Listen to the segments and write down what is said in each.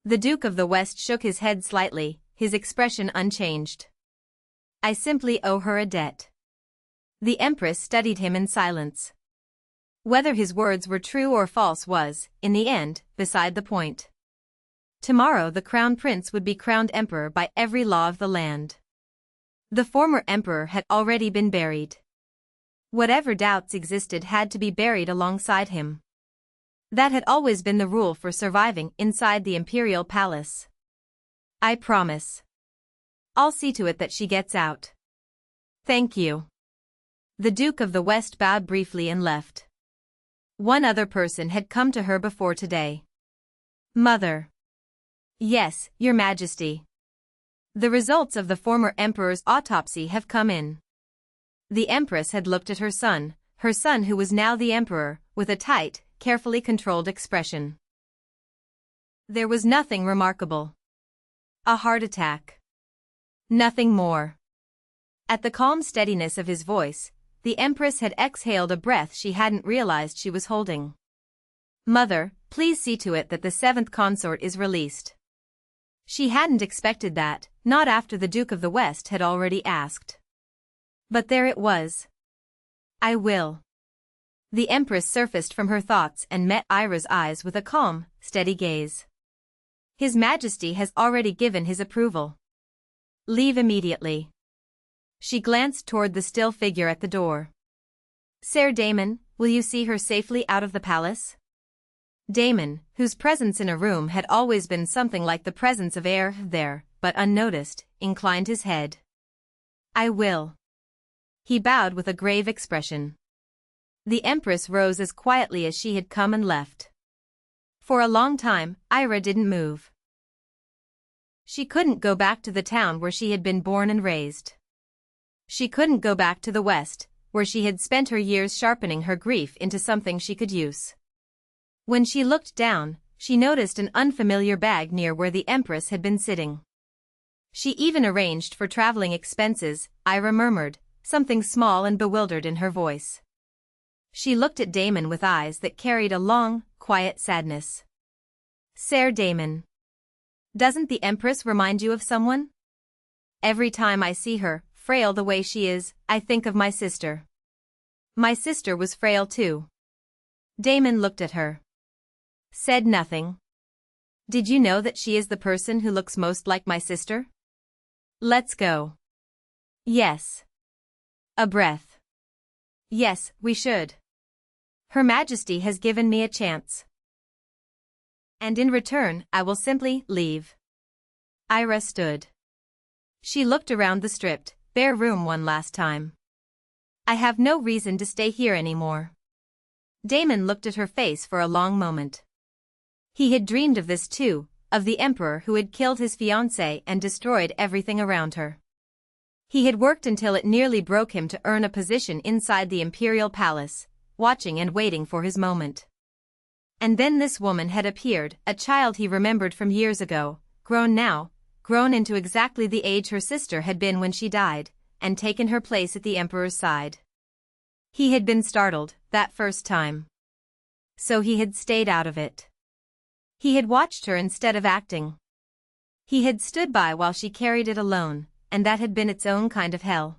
The Duke of the West shook his head slightly, his expression unchanged. I simply owe her a debt. The Empress studied him in silence. Whether his words were true or false was, in the end, beside the point. Tomorrow the Crown Prince would be crowned emperor by every law of the land. The former emperor had already been buried. Whatever doubts existed had to be buried alongside him. That had always been the rule for surviving inside the imperial palace. I promise. I'll see to it that she gets out. Thank you. The Duke of the West bowed briefly and left. One other person had come to her before today. Mother. Yes, Your Majesty. The results of the former emperor's autopsy have come in. The Empress had looked at her son who was now the emperor, with a tight, carefully controlled expression. There was nothing remarkable. A heart attack. Nothing more. At the calm steadiness of his voice, the Empress had exhaled a breath she hadn't realized she was holding. Mother, please see to it that the seventh consort is released. She hadn't expected that, not after the Duke of the West had already asked. But there it was. I will. The Empress surfaced from her thoughts and met Ira's eyes with a calm, steady gaze. His Majesty has already given his approval. Leave immediately. She glanced toward the still figure at the door. Sir Damon, will you see her safely out of the palace? Damon, whose presence in a room had always been something like the presence of air there, but unnoticed, inclined his head. I will. He bowed with a grave expression. The Empress rose as quietly as she had come and left. For a long time, Ira didn't move. She couldn't go back to the town where she had been born and raised. She couldn't go back to the West, where she had spent her years sharpening her grief into something she could use. When she looked down, she noticed an unfamiliar bag near where the Empress had been sitting. She even arranged for traveling expenses, Ira murmured, something small and bewildered in her voice. She looked at Damon with eyes that carried a long, quiet sadness. Sir Damon. Doesn't the Empress remind you of someone? Every time I see her, frail the way she is, I think of my sister. My sister was frail too. Damon looked at her. Said nothing. Did you know that she is the person who looks most like my sister? Let's go. Yes. A breath. Yes, we should. Her Majesty has given me a chance. And in return, I will simply leave. Ira stood. She looked around the stripped, bare room one last time. I have no reason to stay here anymore. Damon looked at her face for a long moment. He had dreamed of this too, of the emperor who had killed his fiancée and destroyed everything around her. He had worked until it nearly broke him to earn a position inside the imperial palace, watching and waiting for his moment. And then this woman had appeared, a child he remembered from years ago, grown now, grown into exactly the age her sister had been when she died, and taken her place at the emperor's side. He had been startled, that first time. So he had stayed out of it. He had watched her instead of acting. He had stood by while she carried it alone, and that had been its own kind of hell.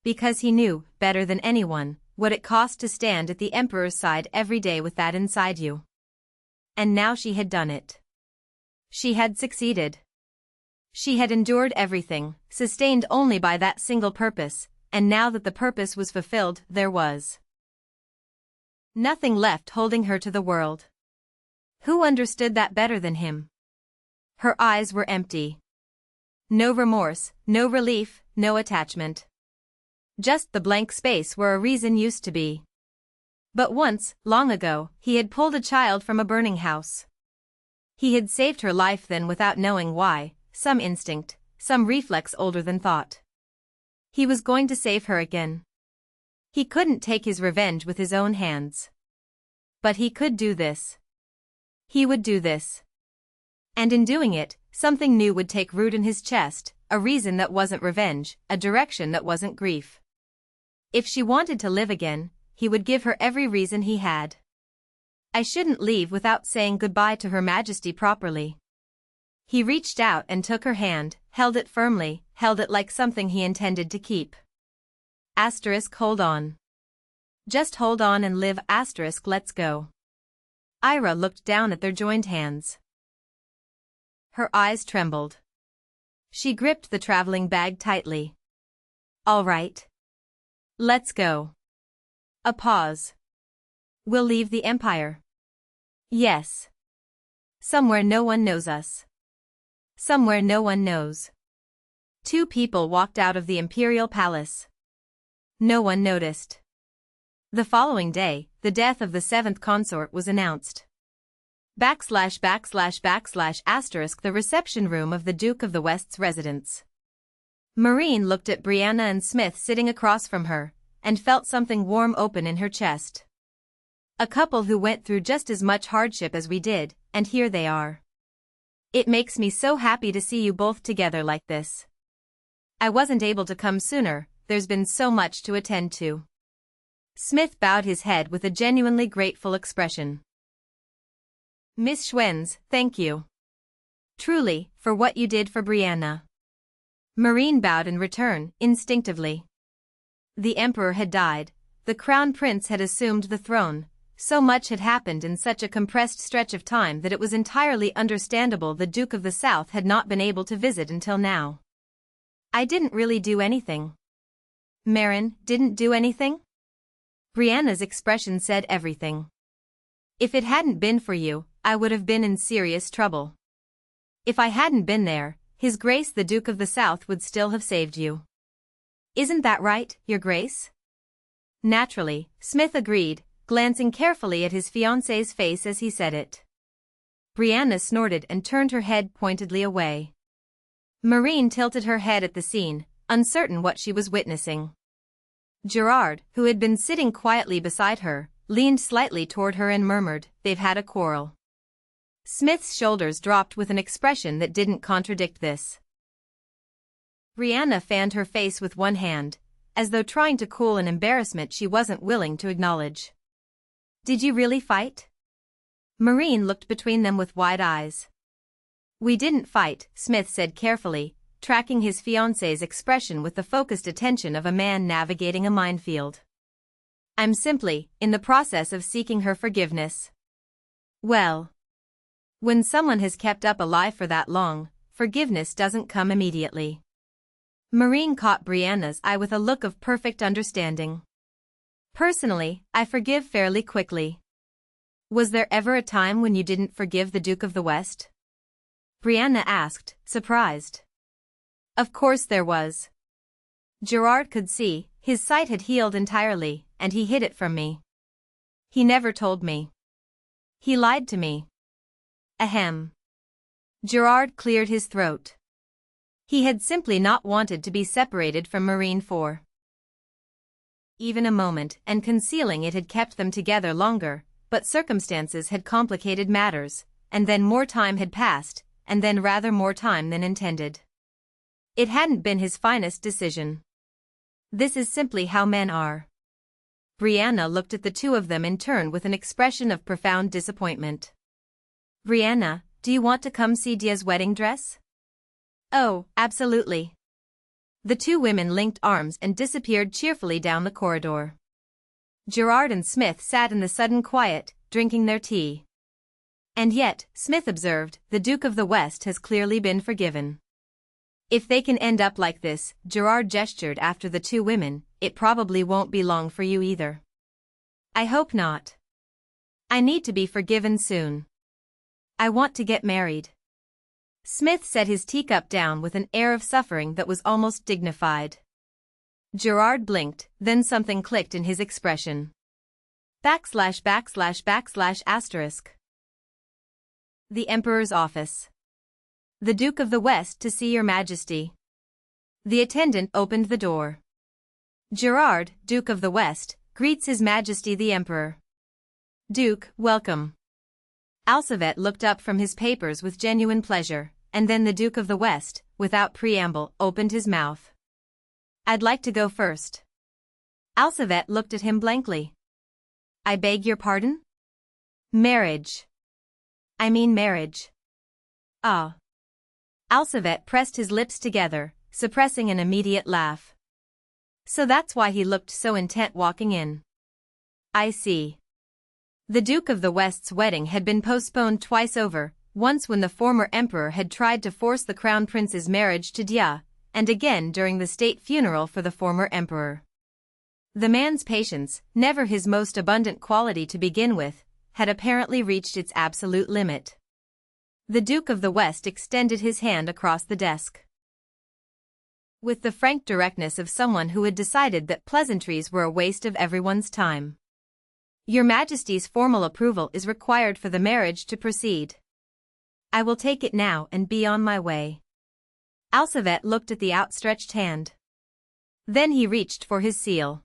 Because he knew, better than anyone, what it cost to stand at the emperor's side every day with that inside you. And now she had done it. She had succeeded. She had endured everything, sustained only by that single purpose, and now that the purpose was fulfilled, there was nothing left holding her to the world. Who understood that better than him? Her eyes were empty. No remorse, no relief, no attachment. Just the blank space where a reason used to be. But once, long ago, he had pulled a child from a burning house. He had saved her life then without knowing why, some instinct, some reflex older than thought. He was going to save her again. He couldn't take his revenge with his own hands. But he could do this. He would do this. And in doing it, something new would take root in his chest, a reason that wasn't revenge, a direction that wasn't grief. If she wanted to live again, he would give her every reason he had. I shouldn't leave without saying goodbye to Her Majesty properly. He reached out and took her hand, held it firmly, held it like something he intended to keep. Asterisk hold on. Just hold on and live asterisk let's go. Ira looked down at their joined hands. Her eyes trembled. She gripped the traveling bag tightly. All right. Let's go. A pause. We'll leave the Empire. Yes. Somewhere no one knows us. Somewhere no one knows. Two people walked out of the Imperial Palace. No one noticed. The following day, the death of the seventh consort was announced. / asterisk the reception room of the Duke of the West's residence. Marin looked at Brianna and Smith sitting across from her, and felt something warm open in her chest. A couple who went through just as much hardship as we did, and here they are. It makes me so happy to see you both together like this. I wasn't able to come sooner, there's been so much to attend to. Smith bowed his head with a genuinely grateful expression. Miss Schwenz, thank you. Truly, for what you did for Brianna. Marin bowed in return, instinctively. The Emperor had died, the Crown Prince had assumed the throne, so much had happened in such a compressed stretch of time that it was entirely understandable the Duke of the South had not been able to visit until now. I didn't really do anything. Marin didn't do anything? Brianna's expression said everything. If it hadn't been for you, I would have been in serious trouble. If I hadn't been there, His Grace the Duke of the South would still have saved you. Isn't that right, Your Grace? Naturally, Smith agreed, glancing carefully at his fiancée's face as he said it. Brianna snorted and turned her head pointedly away. Marin tilted her head at the scene, uncertain what she was witnessing. Gerard, who had been sitting quietly beside her, leaned slightly toward her and murmured, "They've had a quarrel." Smith's shoulders dropped with an expression that didn't contradict this. Brianna fanned her face with one hand, as though trying to cool an embarrassment she wasn't willing to acknowledge. "Did you really fight?" Marin looked between them with wide eyes. "We didn't fight," Smith said carefully, tracking his fiancée's expression with the focused attention of a man navigating a minefield. "I'm simply in the process of seeking her forgiveness." Well, when someone has kept up a lie for that long, forgiveness doesn't come immediately. Marin caught Brianna's eye with a look of perfect understanding. "Personally, I forgive fairly quickly." "Was there ever a time when you didn't forgive the Duke of the West?" Brianna asked, surprised. Of course there was. Gerard could see, his sight had healed entirely, and he hid it from me. He never told me. He lied to me. Ahem. Gerard cleared his throat. He had simply not wanted to be separated from Marin for even a moment, and concealing it had kept them together longer, but circumstances had complicated matters, and then more time had passed, and then rather more time than intended. It hadn't been his finest decision. This is simply how men are. Brianna looked at the two of them in turn with an expression of profound disappointment. "Brianna, do you want to come see Dia's wedding dress?" "Oh, absolutely." The two women linked arms and disappeared cheerfully down the corridor. Gerard and Smith sat in the sudden quiet, drinking their tea. "And yet," Smith observed, "the Duke of the West has clearly been forgiven. If they can end up like this," Gerard gestured after the two women, "it probably won't be long for you either." "I hope not. I need to be forgiven soon. I want to get married." Smith set his teacup down with an air of suffering that was almost dignified. Gerard blinked, then something clicked in his expression. / asterisk. The Emperor's office. "The Duke of the West to see Your Majesty." The attendant opened the door. Gerard, Duke of the West, greets His Majesty the Emperor. "Duke, welcome." Alsavet looked up from his papers with genuine pleasure, and then the Duke of the West, without preamble, opened his mouth. "I'd like to go first." Alsavet looked at him blankly. "I beg your pardon?" "Marriage. I mean marriage." "Ah. Alsavet pressed his lips together, suppressing an immediate laugh. So that's why he looked so intent walking in. I see. The Duke of the West's wedding had been postponed twice over, once when the former emperor had tried to force the crown prince's marriage to Dia, and again during the state funeral for the former emperor. The man's patience, never his most abundant quality to begin with, had apparently reached its absolute limit. The Duke of the West extended his hand across the desk. With the frank directness of someone who had decided that pleasantries were a waste of everyone's time. Your Majesty's formal approval is required for the marriage to proceed. I will take it now and be on my way. Alsavet looked at the outstretched hand. Then he reached for his seal.